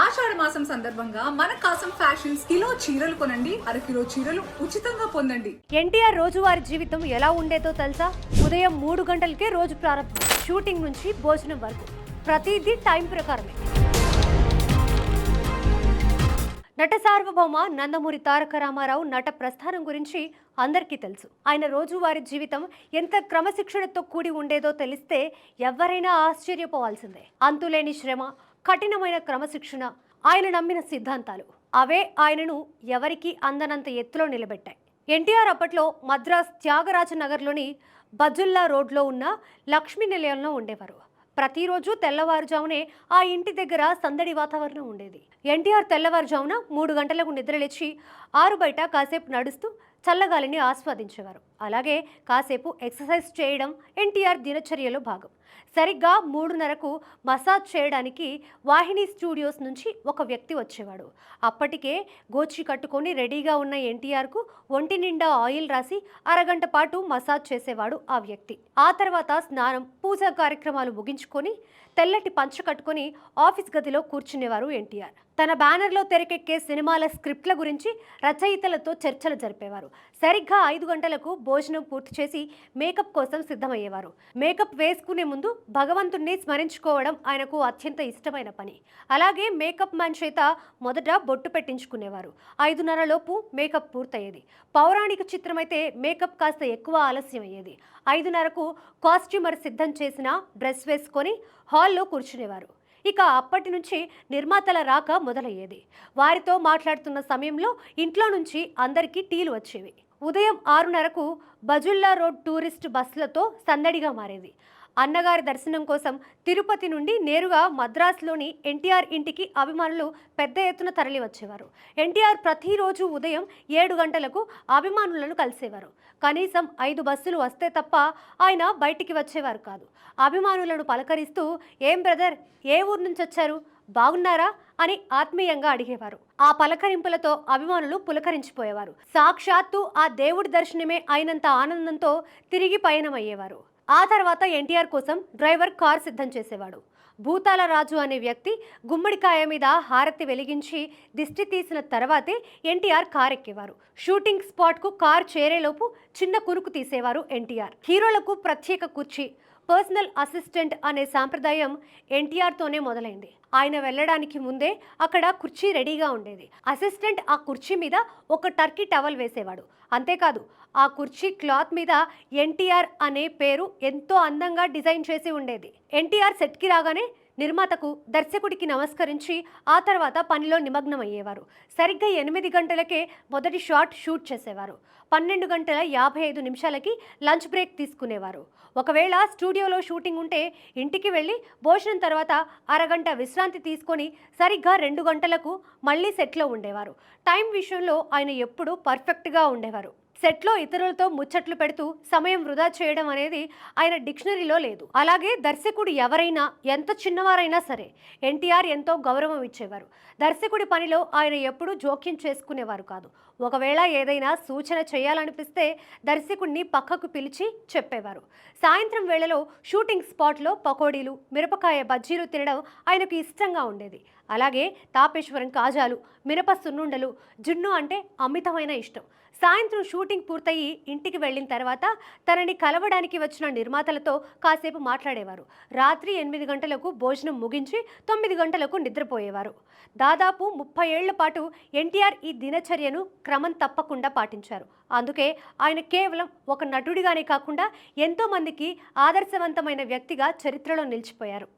ఆషాఢ మాసం సందర్భంగా మన కాసం ఫ్యాషన్స్ కిలో చీరలు కొనండి, అరకిలో చీరలు ఉచితంగా పొందండి. ఎన్టీఆర్ రోజువారీ జీవితం ఎలా ఉండేదో తెలుసా? ఉదయం 3 గంటలకే రోజు ప్రారంభం. షూటింగ్ నుంచి భోజనం వరకు ప్రతిదీ టైం ప్రకారమే. నట సార్వభౌమ నందమూరి తారక రామారావు నట ప్రస్థానం గురించి అందరికీ తెలుసు. ఆయన రోజువారీ జీవితం ఎంత క్రమశిక్షణతో కూడి ఉండేదో తెలిస్తే ఎవరైనా ఆశ్చర్యపోవాల్సిందే. అంతులేని శ్రమ, కఠినమైన క్రమశిక్షణ, ఆయన నమ్మిన సిద్ధాంతాలు అవే ఆయనను ఎవరికీ అందనంత ఎత్తులో నిలబెట్టాయి. ఎన్టీఆర్ అప్పట్లో మద్రాస్ త్యాగరాజనగర్లోని బజుల్లా రోడ్లో ఉన్న లక్ష్మీ నిలయంలో ఉండేవారు. ప్రతిరోజు తెల్లవారుజామునే ఆ ఇంటి దగ్గర సందడి వాతావరణం ఉండేది. ఎన్టీఆర్ తెల్లవారుజామున 3 గంటలకు నిద్రలేచి ఆరు బయట కాసేపు నడుస్తూ చల్లగాలిని ఆస్వాదించేవారు. అలాగే కాసేపు ఎక్సర్సైజ్ చేయడం ఎన్టీఆర్ దినచర్యలో భాగం. సరిగ్గా 3:30కు మసాజ్ చేయడానికి వాహిని స్టూడియోస్ నుంచి ఒక వ్యక్తి వచ్చేవాడు. అప్పటికే గోచి కట్టుకొని రెడీగా ఉన్న ఎన్టీఆర్కు ఒంటి నిండా ఆయిల్ రాసి అరగంట పాటు మసాజ్ చేసేవాడు ఆ వ్యక్తి. ఆ తర్వాత స్నానం, పూజా కార్యక్రమాలు ముగించుకొని తెల్లటి పంచ కట్టుకొని ఆఫీస్ గదిలో కూర్చునేవారు ఎన్టీఆర్. తన బ్యానర్లో తెరకెక్కే సినిమాల స్క్రిప్ట్ల గురించి రచయితలతో చర్చలు జరిపేవారు. సరిగ్గా 5 గంటలకు భోజనం పూర్తి చేసి మేకప్ కోసం సిద్ధమయ్యేవారు. మేకప్ వేసుకునే ముందు భగవంతుణ్ణి స్మరించుకోవడం ఆయనకు అత్యంత ఇష్టమైన పని. అలాగే మేకప్ మ్యాన్ చేత మొదట బొట్టు పెట్టించుకునేవారు. 5:30 లోపు మేకప్ పూర్తయ్యేది. పౌరాణిక చిత్రమైతే మేకప్ కాస్త ఎక్కువ ఆలస్యం అయ్యేది. 5:30కు కాస్ట్యూమర్ సిద్ధం చేసిన డ్రెస్ వేసుకొని హాల్లో కూర్చునేవారు. ఇక అప్పటి నుంచి నిర్మాతల రాక మొదలయ్యేది. వారితో మాట్లాడుతున్న సమయంలో ఇంట్లో నుంచి అందరికీ టీలు వచ్చేవి. ఉదయం 6:30కు బజుల్లా రోడ్ టూరిస్ట్ బస్సులతో సందడిగా మారేది. అన్నగారి దర్శనం కోసం తిరుపతి నుండి నేరుగా మద్రాసులోని ఎన్టీఆర్ ఇంటికి అభిమానులు పెద్ద ఎత్తున తరలి వచ్చేవారు. ఎన్టీఆర్ ప్రతిరోజు ఉదయం 7 గంటలకు అభిమానులను కలిసేవారు. కనీసం 5 బస్సులు వస్తే తప్ప ఆయన బయటికి వచ్చేవారు కాదు. అభిమానులను పలకరిస్తూ, "ఏం బ్రదర్, ఏ ఊరు నుంచి వచ్చారు, బాగున్నారా?" అని ఆత్మీయంగా అడిగేవారు. ఆ పలకరింపులతో అభిమానులు పులకరించిపోయేవారు. సాక్షాత్తు ఆ దేవుడి దర్శనమే అయినంత ఆనందంతో తిరిగి పయనమయ్యేవారు. ఆ తర్వాత ఎన్టీఆర్ కోసం డ్రైవర్ కార్ సిద్ధం చేసేవాడు. భూతాల రాజు అనే వ్యక్తి గుమ్మడికాయ మీద హారతి వెలిగించి దిష్టి తీసిన తర్వాతే ఎన్టీఆర్ కార్ ఎక్కేవారు. షూటింగ్ స్పాట్కు కార్ చేరేలోపు చిన్న కురుకు తీసేవారు ఎన్టీఆర్. హీరోలకు ప్రత్యేక కుర్చీ, పర్సనల్ అసిస్టెంట్ అనే సాంప్రదాయం ఎన్టీఆర్తోనే మొదలైంది. ఆయన వెళ్ళడానికి ముందే అక్కడ కుర్చీ రెడీగా ఉండేది. అసిస్టెంట్ ఆ కుర్చీ మీద ఒక టర్కీ టవల్ వేసేవాడు. అంతేకాదు, ఆ కుర్చీ క్లాత్ మీద ఎన్టీఆర్ అనే పేరు ఎంతో అందంగా డిజైన్ చేసి ఉండేది. ఎన్టీఆర్ సెట్కి రాగానే నిర్మాతకు, దర్శకుడికి నమస్కరించి ఆ తర్వాత పనిలో నిమగ్నమయ్యేవారు. సరిగ్గా 8 గంటలకే మొదటి షూట్ చేసేవారు. 12:55 లంచ్ బ్రేక్ తీసుకునేవారు. ఒకవేళ స్టూడియోలో షూటింగ్ ఉంటే ఇంటికి వెళ్ళి భోజనం తర్వాత అరగంట విశ్రాంతి తీసుకొని సరిగ్గా 2 గంటలకు మళ్ళీ సెట్లో ఉండేవారు. టైం విషయంలో ఆయన ఎప్పుడూ పర్ఫెక్ట్గా ఉండేవారు. సెట్లో ఇతరులతో ముచ్చట్లు పెడుతూ సమయం వృధా చేయడం అనేది ఆయన డిక్షనరీలో లేదు. అలాగే దర్శకుడు ఎవరైనా, ఎంత చిన్నవారైనా సరే ఎన్టీఆర్ ఎంతో గౌరవం ఇచ్చేవారు. దర్శకుడి పనిలో ఆయన ఎప్పుడూ జోక్యం చేసుకునేవారు కాదు. ఒకవేళ ఏదైనా సూచన చేయాలనిపిస్తే దర్శకుడిని పక్కకు పిలిచి చెప్పేవారు. సాయంత్రం వేళలో షూటింగ్ స్పాట్లో పకోడీలు, మిరపకాయ బజ్జీలు తినడం ఆయనకు ఇష్టంగా ఉండేది. అలాగే తాపేశ్వరం కాజాలు, మినప సున్నుండలు, జున్ను అంటే అమితమైన ఇష్టం. సాయంత్రం షూటింగ్ పూర్తయి ఇంటికి వెళ్ళిన తర్వాత తనని కలవడానికి వచ్చిన నిర్మాతలతో కాసేపు మాట్లాడేవారు. రాత్రి 8 గంటలకు భోజనం ముగించి 9 గంటలకు నిద్రపోయేవారు. దాదాపు 30 ఏళ్ల పాటు ఎన్టీఆర్ ఈ దినచర్యను క్రమం తప్పకుండా పాటించారు. అందుకే ఆయన కేవలం ఒక నటుడిగానే కాకుండా ఎంతో మందికి ఆదర్శవంతమైన వ్యక్తిగా చరిత్రలో నిలిచిపోయారు.